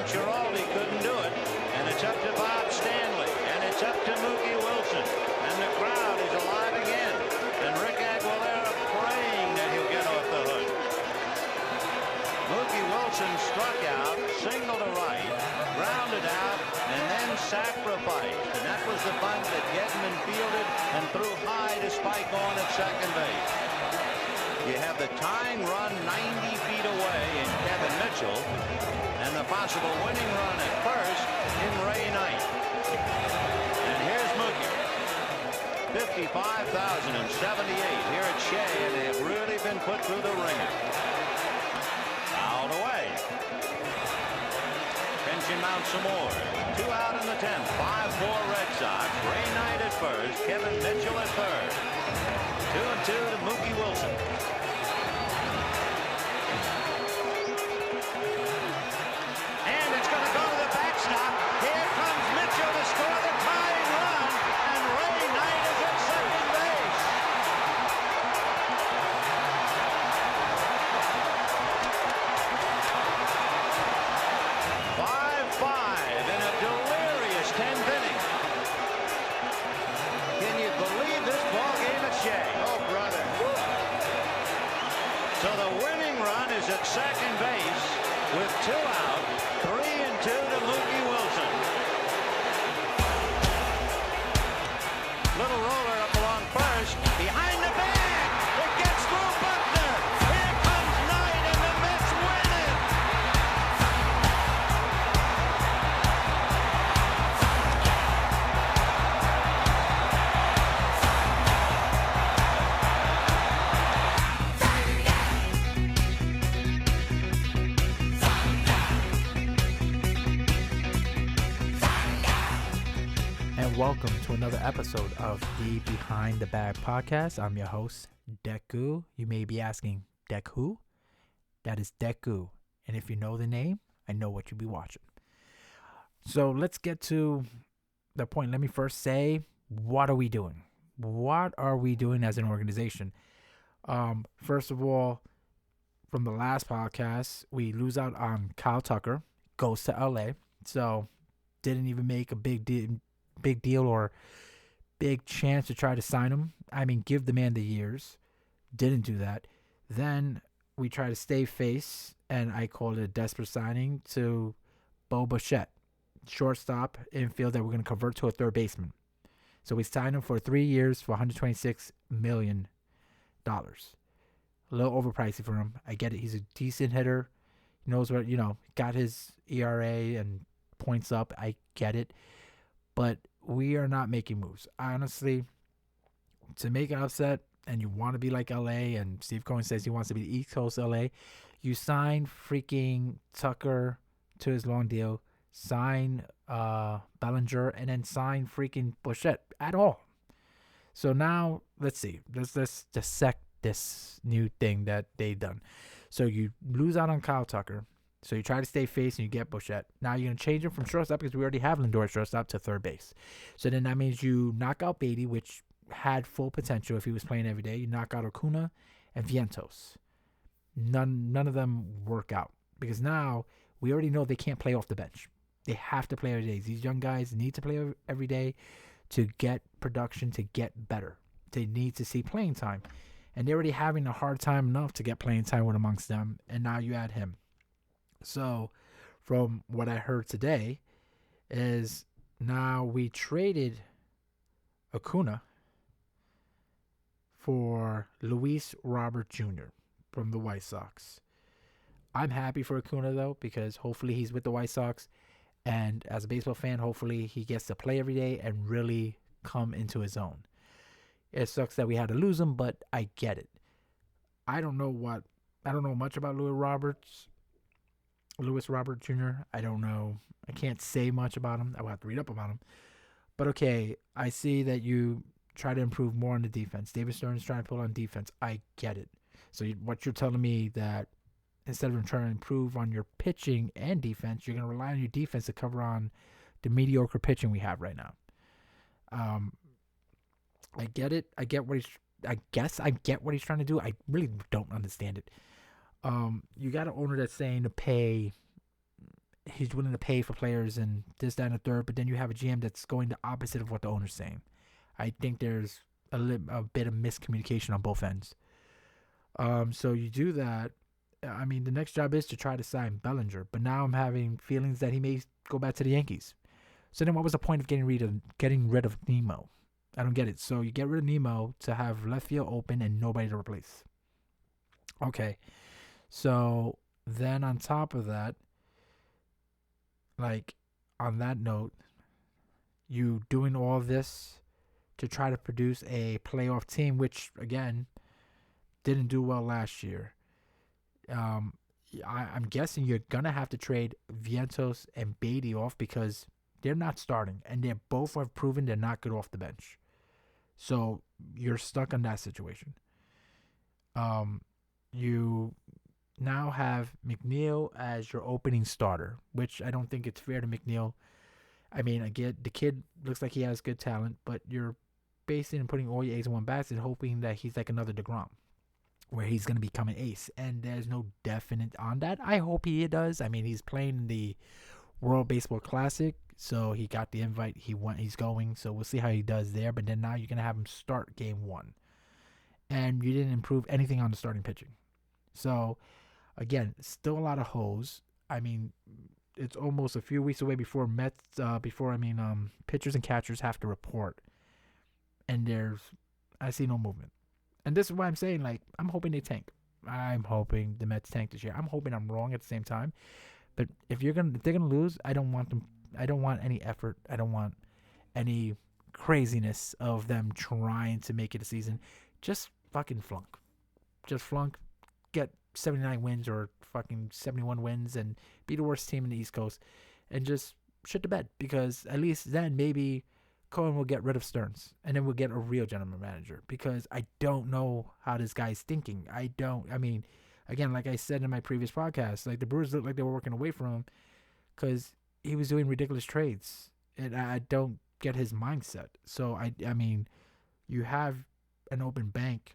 Giraldi couldn't do it. And it's up to Bob Stanley. And it's up to Mookie Wilson. And the crowd is alive again. And Rick Aguilera praying that he'll get off the hook. Mookie Wilson struck out, single to right, grounded out, and then sacrificed. And that was the bunt that Gedman fielded and threw high to Spike on at second base. You have the tying run 90 feet away in Kevin Mitchell, and the possible winning run at first in Ray Knight. And here's Mookie. 55,078 here at Shea, and they've really been put through the ringer. Fouled away. Pension mounts some more. 2 out in the 10th. 5-4 Red Sox. Ray Knight at first. Kevin Mitchell at third. 2-2 to Mookie Wilson. And it's going to go to the backstop. Here comes Mitchell to score the tying run. And Ray Knight is at second base. In a delirious 10th inning. Can you believe this ball game at Shea? Oh, brother. So the winning run is at second base with 2 out, 3-2 to Mookie Wilson. Little roller up along first, behind the bag. It gets through Buckner. Here comes Knight, and the Mets win it. Welcome to another episode of the Behind the Bag podcast. I'm your host, Deku. You may be asking, Dek who? That is Deku. And if you know the name, I know what you'll be watching. So let's get to the point. Let me first say, what are we doing? What are we doing as an organization? First of all, from the last podcast, we lose out on Kyle Tucker, goes to LA. So didn't even make a big deal or big chance to try to sign him. I mean, give the man the years. Didn't do that. Then we try to stay face, and I called it a desperate signing to Bo Bichette, shortstop, infield that we're going to convert to a third baseman. So we signed him for 3 years for $126 million. A little overpricey for him. I get it. He's a decent hitter. He knows what, got his ERA and points up. I get it. But we are not making moves. Honestly, to make an upset, and you want to be like LA, and Steve Cohen says he wants to be the East Coast LA, you sign freaking Tucker to his long deal, sign Bellinger, and then sign freaking Bichette at all. So now, let's see. Let's dissect this new thing that they've done. So you lose out on Kyle Tucker. So you try to stay face and you get Bichette. Now you're going to change him from shortstop because we already have Lindor at shortstop to third base. So then that means you knock out Beatty, which had full potential if he was playing every day. You knock out Acuna and Vientos. None of them work out because now we already know they can't play off the bench. They have to play every day. These young guys need to play every day to get production, to get better. They need to see playing time. And they're already having a hard time enough to get playing time with amongst them. And now you add him. So, from what I heard today, is now we traded Acuna for Luis Robert Jr. from the White Sox. I'm happy for Acuna, though, because hopefully he's with the White Sox. And as a baseball fan, hopefully he gets to play every day and really come into his own. It sucks that we had to lose him, but I get it. I don't know much about Luis Robert Jr. I don't know. I can't say much about him. I will have to read up about him. But okay, I see that you try to improve more on the defense. David Stern's trying to pull on defense. I get it. So what you're telling me that instead of trying to improve on your pitching and defense, you're going to rely on your defense to cover on the mediocre pitching we have right now. I get it. I get what he's trying to do. I really don't understand it. You got an owner that's saying to pay he's willing to pay for players and this, that, and the third. But then you have a GM that's going the opposite of what the owner's saying. I think there's a bit of miscommunication on both ends. So you do that. I mean, the next job is to try to sign Bellinger, but now I'm having feelings that he may go back to the Yankees. So then, what was the point of getting rid of Nemo? I don't get it. So you get rid of Nemo to have left field open and nobody to replace. Okay. So then on top of that, like on that note, you doing all this to try to produce a playoff team, which again didn't do well last year. I'm guessing you're gonna have to trade Vientos and Beatty off because they're not starting, and they both have proven they're not good off the bench. So you're stuck in that situation. You now have McNeil as your opening starter, which I don't think it's fair to McNeil. I mean, again, the kid looks like he has good talent, but you're basing and putting all your eggs in one basket, hoping that he's like another DeGrom, where he's going to become an ace. And there's no definite on that. I hope he does. I mean, he's playing in the World Baseball Classic, so he got the invite. He's going, so we'll see how he does there. But then now you're going to have him start game one. And you didn't improve anything on the starting pitching. So, again, still a lot of hoes. I mean, it's almost a few weeks away before pitchers and catchers have to report. And I see no movement. And this is why I'm saying, like, I'm hoping they tank. I'm hoping the Mets tank this year. I'm hoping I'm wrong at the same time. But if they're gonna lose, I don't want them. I don't want any effort. I don't want any craziness of them trying to make it a season. Just fucking flunk. Just flunk. Get 79 wins or fucking 71 wins and be the worst team in the East Coast, and just shit the bed, because at least then maybe Cohen will get rid of Stearns, and then we'll get a real general manager, because I don't know how this guy's thinking. I mean, again, like I said in my previous podcast, like the Brewers looked like they were working away from him because he was doing ridiculous trades, and I don't get his mindset. So, I mean, you have an open bank,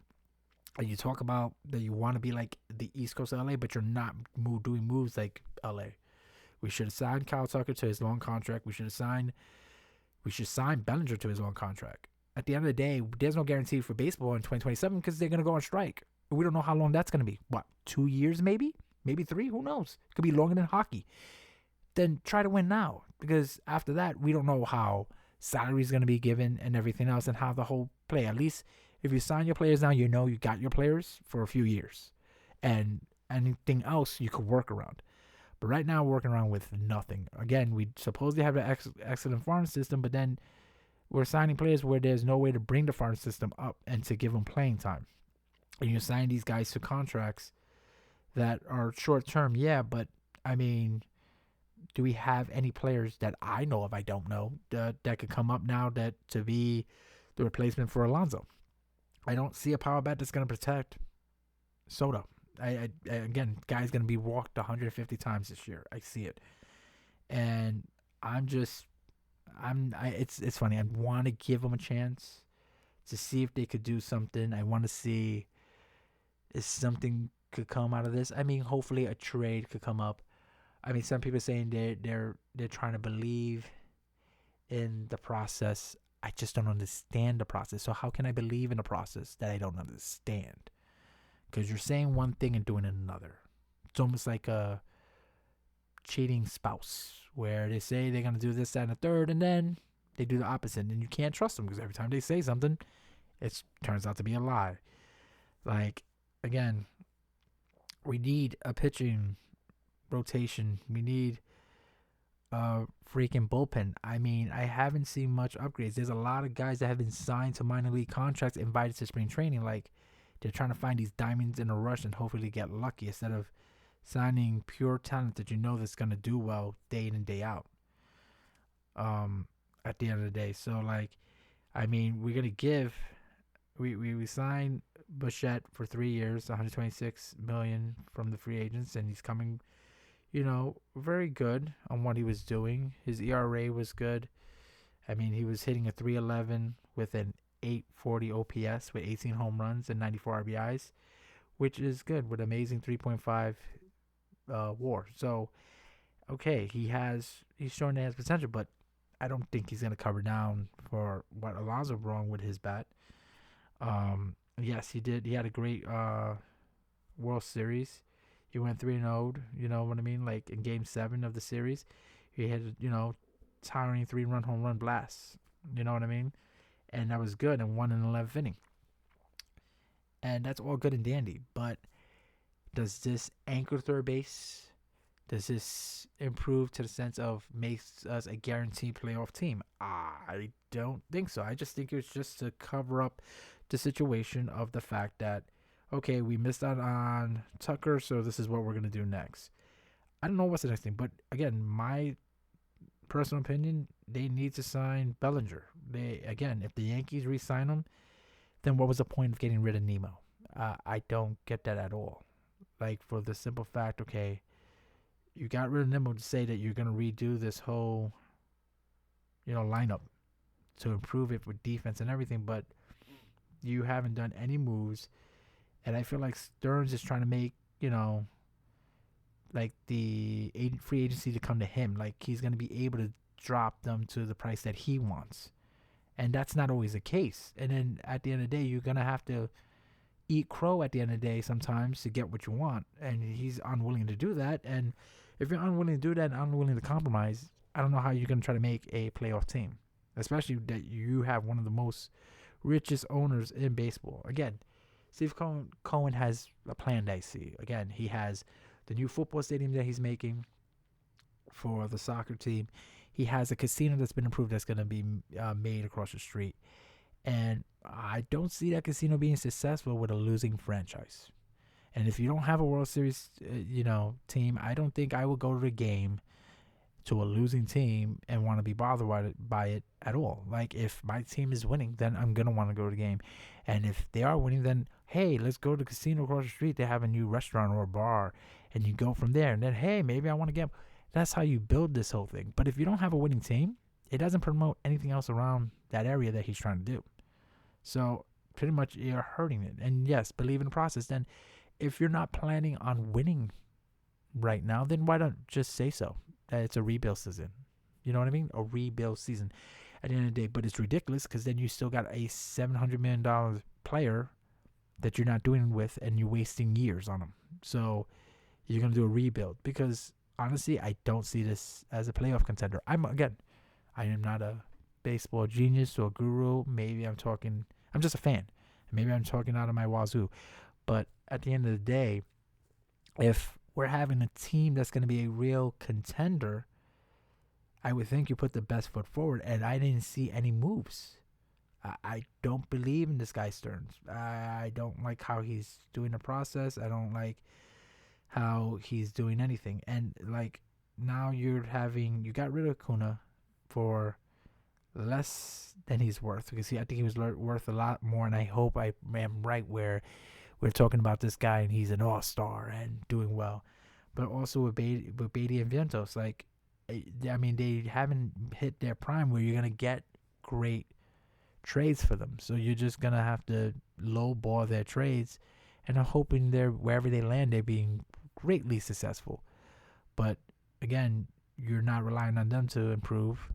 and you talk about that you want to be like the East Coast of LA, but you're not doing moves like LA. We should have signed Kyle Tucker to his long contract. We should sign Bellinger to his long contract. At the end of the day, there's no guarantee for baseball in 2027 because they're going to go on strike. We don't know how long that's going to be. What, 2 years maybe? Maybe 3? Who knows? It could be longer than hockey. Then try to win now, because after that, we don't know how salary is going to be given and everything else, and how the whole play. At least if you sign your players now, you know you got your players for a few years. And anything else you could work around. But right now, we're working around with nothing. Again, we supposedly have an excellent farm system, but then we're signing players where there's no way to bring the farm system up and to give them playing time. And you sign these guys to contracts that are short term, yeah, but I mean, do we have any players that I know of? I don't know that could come up now to be the replacement for Alonso. I don't see a power bat that's going to protect Soto. Again, guy's going to be walked 150 times this year. I see it. And it's funny. I want to give them a chance to see if they could do something. I want to see if something could come out of this. I mean, hopefully a trade could come up. I mean, some people are saying they're trying to believe in the process. I just don't understand the process. So how can I believe in a process that I don't understand? Because you're saying one thing and doing another. It's almost like a cheating spouse, where they say they're going to do this, that, and the third, and then they do the opposite. And you can't trust them, because every time they say something, it turns out to be a lie. Like, again, we need a pitching rotation. We need a freaking bullpen. I mean, I haven't seen much upgrades. There's a lot of guys that have been signed to minor league contracts, invited to spring training. Like, they're trying to find these diamonds in a rush and hopefully get lucky, instead of signing pure talent that you know that's going to do well day in and day out at the end of the day. So, like, I mean, we're going to give... We signed Bichette for 3 years, $126 million from the free agents, and he's coming, very good on what he was doing. His ERA was good. I mean, he was hitting a 3.11 with an 840 OPS with 18 home runs and 94 RBIs, which is good, with amazing 3.5 WAR. So, okay, he's showing that he has potential, but I don't think he's gonna cover down for what Alonso wrong with his bat. Yes, he did. He had a great World Series. He went 3-0. You know what I mean? Like in Game 7 of the series, he had towering 3-run home run blast. You know what I mean? And that was good and won in the 11th inning. And that's all good and dandy. But does this anchor third base? Does this improve to the sense of makes us a guaranteed playoff team? I don't think so. I just think it's just to cover up the situation of the fact that, okay, we missed out on Tucker, so this is what we're going to do next. I don't know what's the next thing. But again, my personal opinion, they need to sign Bellinger. If the Yankees re-sign him, then what was the point of getting rid of Nemo? I don't get that at all. Like, for the simple fact, okay, you got rid of Nemo to say that you're going to redo this whole, lineup to improve it with defense and everything, but you haven't done any moves. And I feel like Stearns is trying to make, like the free agency to come to him. Like, he's going to be able to drop them to the price that he wants. And that's not always the case. And then at the end of the day, you're going to have to eat crow at the end of the day sometimes to get what you want. And he's unwilling to do that. And if you're unwilling to do that and unwilling to compromise, I don't know how you're going to try to make a playoff team, especially that you have one of the most richest owners in baseball. Again, Steve Cohen has a plan that I see. Again, he has the new football stadium that he's making for the soccer team. He has a casino that's been improved that's going to be made across the street. And I don't see that casino being successful with a losing franchise. And if you don't have a World Series, team, I don't think I would go to the game to a losing team and want to be bothered by it at all. Like, if my team is winning, then I'm going to want to go to the game. And if they are winning, then, hey, let's go to the casino across the street. They have a new restaurant or a bar. And you go from there. And then, hey, maybe I want to get... That's how you build this whole thing. But if you don't have a winning team, it doesn't promote anything else around that area that he's trying to do. So pretty much you're hurting it. And yes, believe in the process. Then if you're not planning on winning right now, then why don't just say so? That it's a rebuild season. You know what I mean? A rebuild season at the end of the day. But it's ridiculous because then you still got a $700 million player that you're not doing with and you're wasting years on them. So you're going to do a rebuild because honestly, I don't see this as a playoff contender. I am not a baseball genius or guru. Maybe I'm just a fan. Maybe I'm talking out of my wazoo. But at the end of the day, if we're having a team that's going to be a real contender, I would think you put the best foot forward. And I didn't see any moves. I don't believe in this guy Stearns. I don't like how he's doing the process. I don't like how he's doing anything. And like now you got rid of Kuna for less than he's worth, because I think he was worth a lot more, and I hope I am right where we're talking about this guy and he's an all-star and doing well. But also with Beatty and Vientos, like, I mean, they haven't hit their prime where you're going to get great trades for them. So you're just going to have to lowball their trades, and I'm hoping wherever they land, they're being greatly successful. But again, you're not relying on them to improve.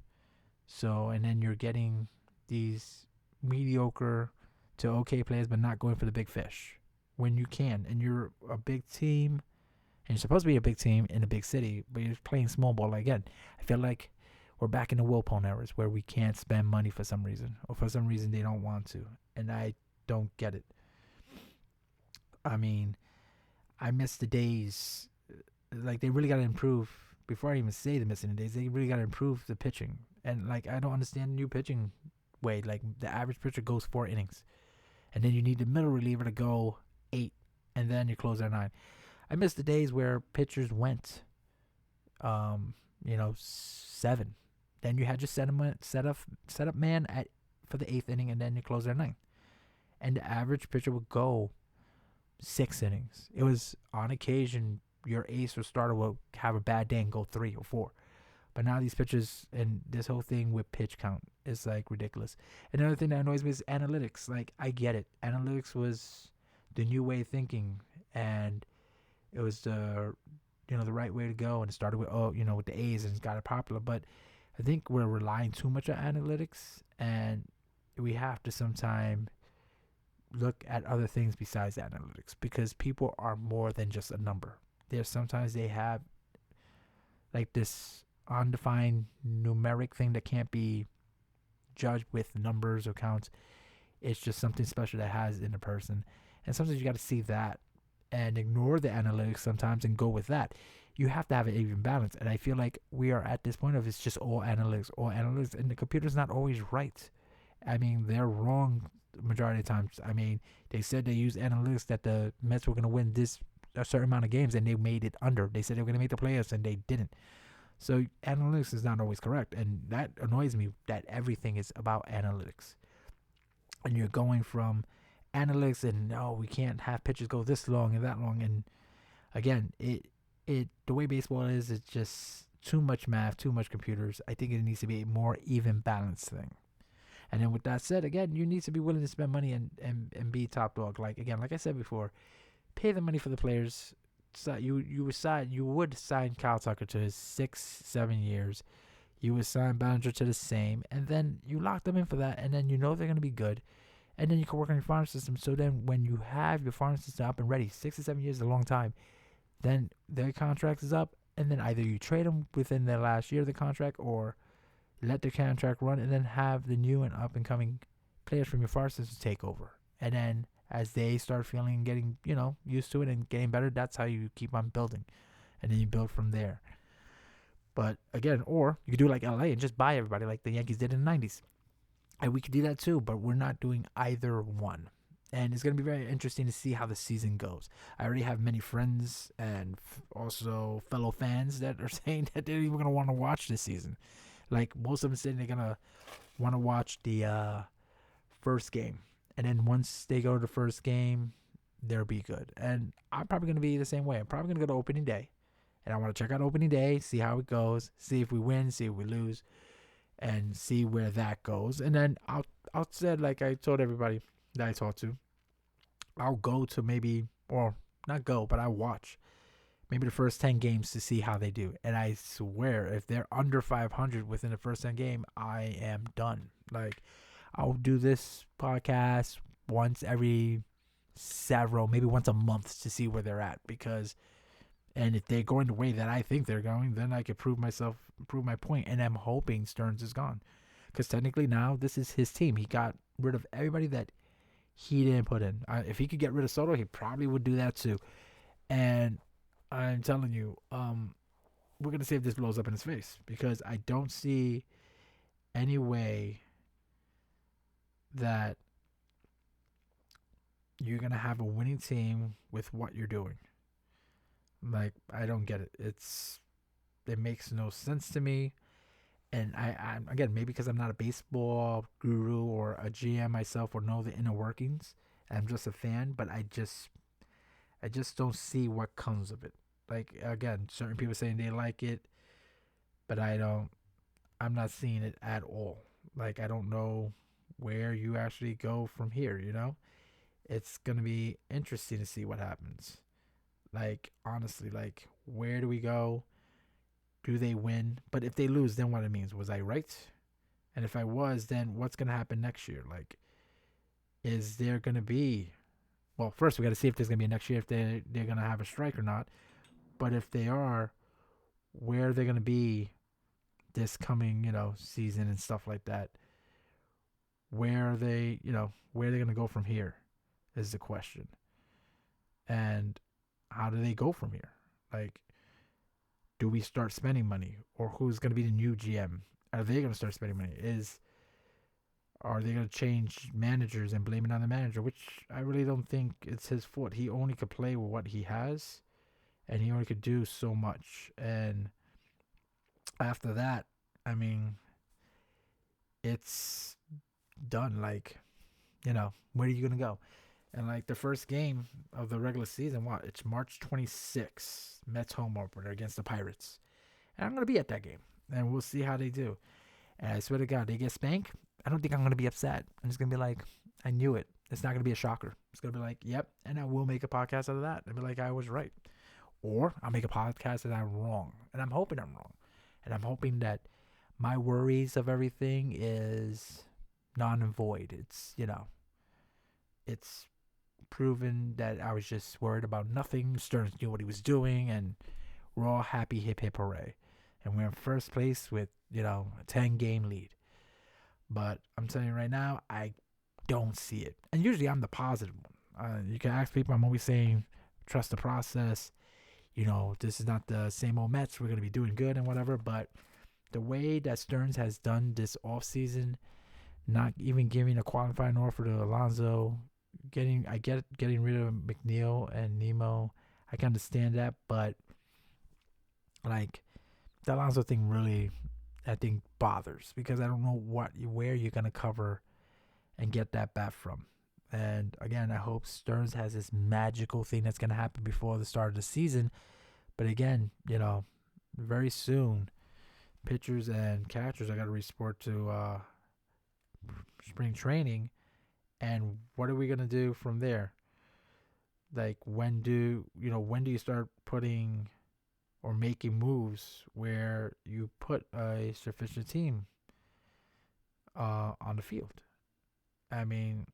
So, and then you're getting these mediocre to okay players, but not going for the big fish when you can. And you're a big team, and you're supposed to be a big team in a big city, but you're playing small ball. Again, I feel like we're back in the Wilpon eras where we can't spend money for some reason, or for some reason they don't want to. And I don't get it. I mean, I miss the days, like, they really got to improve. Before I even say the missing days, they really got to improve the pitching. And, like, I don't understand the new pitching way. Like, the average pitcher goes 4 innings. And then you need the middle reliever to go 8. And then you close at 9. I miss the days where pitchers went, 7. Then you had your set up man for the 8th inning, and then you close at 9. And the average pitcher would go 6 innings. It was, on occasion, your ace or starter will have a bad day and go 3 or 4. But now these pitchers and this whole thing with pitch count is like ridiculous. Another thing that annoys me is analytics. Like, I get it. Analytics was the new way of thinking, and it was the the right way to go, and it started with with the A's and it's got it popular. But I think we're relying too much on analytics, and we have to sometime look at other things besides analytics, because people are more than just a number. Sometimes they have like this undefined numeric thing that can't be judged with numbers or counts. It's just something special that has in a person. And sometimes you got to see that and ignore the analytics sometimes and go with that. You have to have an even balance. And I feel like we are at this point of it's just all analytics. And the computer's not always right. I mean, they're wrong the majority of the times. I mean, they said they used analytics that the Mets were going to win a certain amount of games, and they made it under. They said they were going to make the playoffs, and they didn't. So analytics is not always correct. And that annoys me that everything is about analytics. And you're going from analytics and we can't have pitchers go this long and that long. And again, the way baseball is, it's just too much math, too much computers. I think it needs to be a more even balanced thing. And then with that said, again, you need to be willing to spend money and be top dog. Like I said before, pay the money for the players. So you would sign Kyle Tucker to his 6-7 years. You would sign Bellinger to the same, and then you lock them in for that, and then they're going to be good. And then you can work on your farm system. So then when you have your farm system up and ready, 6 to 7 years is a long time, then their contract is up, and then either you trade them within their last year of the contract or let the contract run and then have the new and up-and-coming players from your farm system take over. And then as they start feeling and getting, used to it and getting better, that's how you keep on building. And then you build from there. But again, or you could do like LA and just buy everybody like the Yankees did in the 90s. And we could do that too, but we're not doing either one. And it's going to be very interesting to see how the season goes. I already have many friends and also fellow fans that are saying that they're even going to want to watch this season. Like most of them saying they're going to want to watch the first game. And then once they go to the first game, they'll be good. And I'm probably going to be the same way. I'm probably going to go to opening day. And I want to check out opening day, see how it goes, see if we win, see if we lose, and see where that goes. And then outside, like I told everybody that I talked to, I'll go to I'll watch maybe the first 10 games to see how they do. And I swear, if they're under 500 within the first 10 game, I am done. Like, I'll do this podcast once every maybe once a month to see where they're at. And if they're going the way that I think they're going, then I could prove my point. And I'm hoping Stearns is gone. Because technically now, this is his team. He got rid of everybody that he didn't put in. If he could get rid of Soto, he probably would do that too. And I'm telling you, we're going to see if this blows up in his face. Because I don't see any way that you're going to have a winning team with what you're doing. Like, I don't get it. It makes no sense to me. And I'm again, maybe because I'm not a baseball guru or a GM myself or know the inner workings. I'm just a fan, but I just don't see what comes of it. Like, again, certain people saying they like it, but I'm not seeing it at all. Like, I don't know where you actually go from here, It's going to be interesting to see what happens. Like, honestly, like, where do we go? Do they win? But if they lose, then what it means? Was I right? And if I was, then what's going to happen next year? Like, is there going to be... Well, first, we got to see if there's going to be next year, if they're going to have a strike or not. But if they are, where are they going to be this coming, season and stuff like that? Where are they, where are they going to go from here is the question. And how do they go from here? Like, do we start spending money? Or who's going to be the new GM? Are they going to start spending money? Are they going to change managers and blame it on the manager? Which I really don't think it's his fault. He only could play with what he has. And he only could do so much. And after that, I mean, it's done. Like, where are you going to go? And like the first game of the regular season, it's March 26th, Mets home opener against the Pirates. And I'm going to be at that game. And we'll see how they do. And I swear to God, they get spanked. I don't think I'm going to be upset. I'm just going to be like, I knew it. It's not going to be a shocker. It's going to be like, yep. And I will make a podcast out of that. And be like, I was right. Or I'll make a podcast and I'm wrong. And I'm hoping I'm wrong. And I'm hoping that my worries of everything is non and void. It's, it's proven that I was just worried about nothing. Stearns knew what he was doing, and we're all happy, hip, hip, hooray. And we're in first place with, a 10-game lead. But I'm telling you right now, I don't see it. And usually I'm the positive one. You can ask people, I'm always saying, trust the process. This is not the same old Mets. We're going to be doing good and whatever. But the way that Stearns has done this offseason, not even giving a qualifying offer to Alonso, getting rid of McNeil and Nemo, I can understand that. But, the Alonso thing really, I think, bothers. Because I don't know where you're going to cover and get that bat from. And again, I hope Stearns has this magical thing that's going to happen before the start of the season. But again, very soon, pitchers and catchers are going to report to spring training. And what are we going to do from there? When do you start putting or making moves where you put a sufficient team on the field? I mean,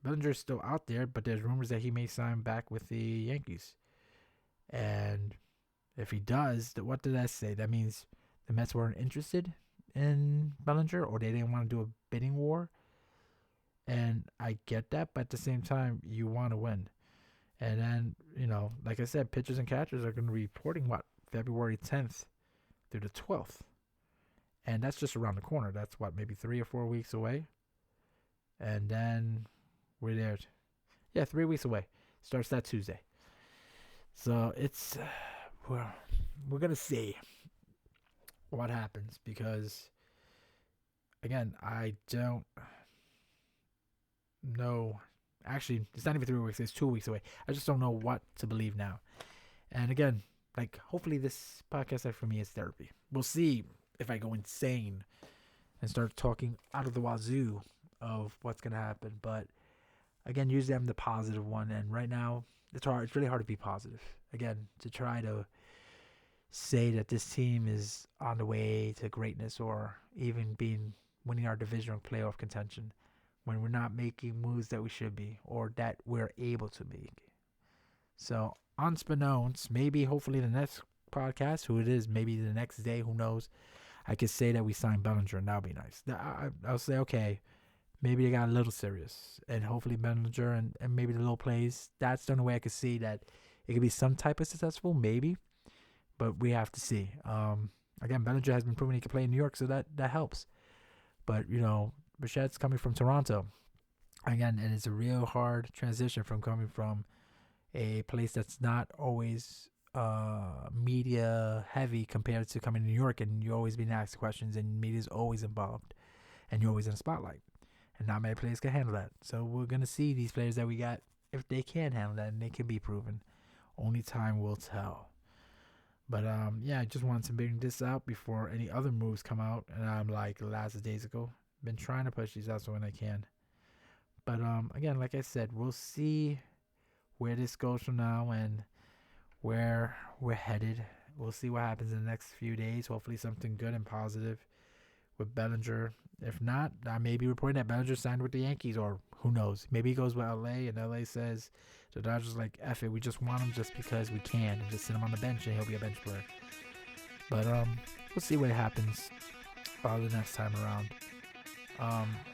Bellinger's still out there, but there's rumors that he may sign back with the Yankees. And if he does, what did that say? That means the Mets weren't interested in Bellinger, or they didn't want to do a bidding war. And I get that, but at the same time, you want to win. And then, like I said, pitchers and catchers are going to be reporting, February 10th through the 12th. And that's just around the corner. That's, maybe 3 or 4 weeks away. And then we're there. 3 weeks away. Starts that Tuesday. So it's, we're going to see what happens, because, again, I don't know. Actually, it's not even 3 weeks. It's 2 weeks away. I just don't know what to believe now. And again, hopefully this podcast for me is therapy. We'll see if I go insane and start talking out of the wazoo of what's going to happen. But again, usually I'm the positive one. And right now, it's hard. It's really hard to be positive. Again, to try to say that this team is on the way to greatness, or even winning our division or playoff contention, when we're not making moves that we should be, or that we're able to make. So, unbeknownst, maybe hopefully the next podcast, who it is, maybe the next day, who knows, I could say that we signed Bellinger, and that would be nice. I'll say, okay, maybe they got a little serious, and hopefully Bellinger and maybe the little plays, that's the only way I could see that it could be some type of successful, maybe, but we have to see. Again, Bellinger has been proven he can play in New York, so that helps. But, Bichette's coming from Toronto. Again, and it's a real hard transition from coming from a place that's not always media heavy compared to coming to New York, and you're always being asked questions, and media's always involved, and you're always in the spotlight. And not many players can handle that. So we're going to see these players that we got, if they can handle that, and they can be proven. Only time will tell. But, I just wanted to bring this out before any other moves come out. And I'm the last days ago, been trying to push these out so when I can. But, again, like I said, we'll see where this goes from now and where we're headed. We'll see what happens in the next few days. Hopefully something good and positive with Bellinger. If not, I may be reporting that Bellinger signed with the Yankees, or who knows. Maybe he goes with LA, and LA says the Dodgers F it, we just want him just because we can, and just sit him on the bench and he'll be a bench player. But we'll see what happens the next time around.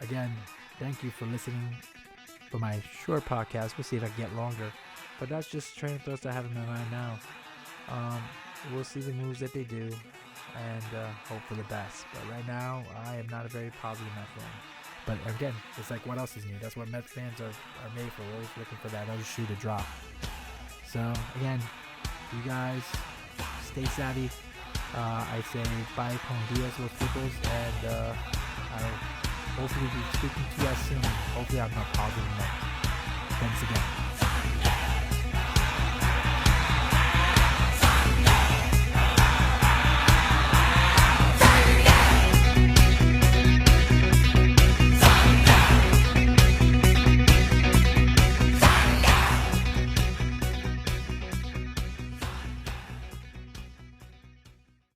Again, thank you for listening for my short podcast. We'll see if I can get longer. But that's just train of thoughts I have in my mind now. We'll see the moves that they do, and hope for the best. But right now, I am not a very positive Mets fan. But again, it's what else is new? That's what Mets fans are made for. We're always looking for that other shoe to drop. So again, you guys stay savvy. I say bye con Dios los chicos, and I'll hopefully be speaking to you guys soon. Hopefully I'm not positive enough. Thanks again.